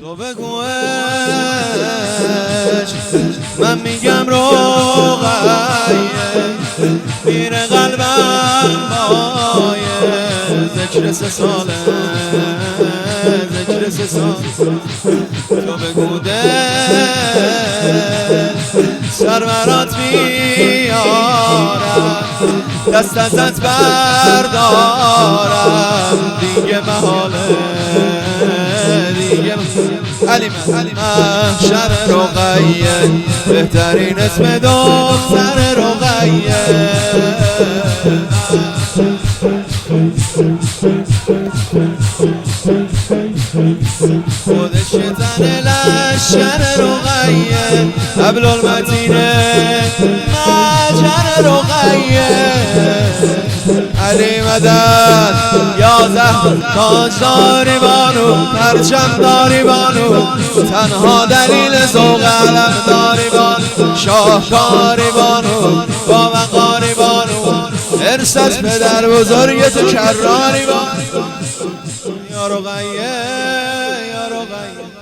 تو بگو من میگم رقیه میره قلبم بایه ذکر 3 ساله ذکر 3 سال تو بگو سرورات بیارم دست ازت بردارم دیگه محاله دیگه علی محشر رقیه بهترین اسم دختر رقیه خودش زن لشکر رقیه عبدالمتینه مجر رقیه علی مدد 11 تاجداری بانو پرچم داری بانو تنها دلیل ذوق علم داری بانو شاهکاری بانو با وقاری بانو ارث از پدر بزرگت کراری بانو یا رقیه یا رقیه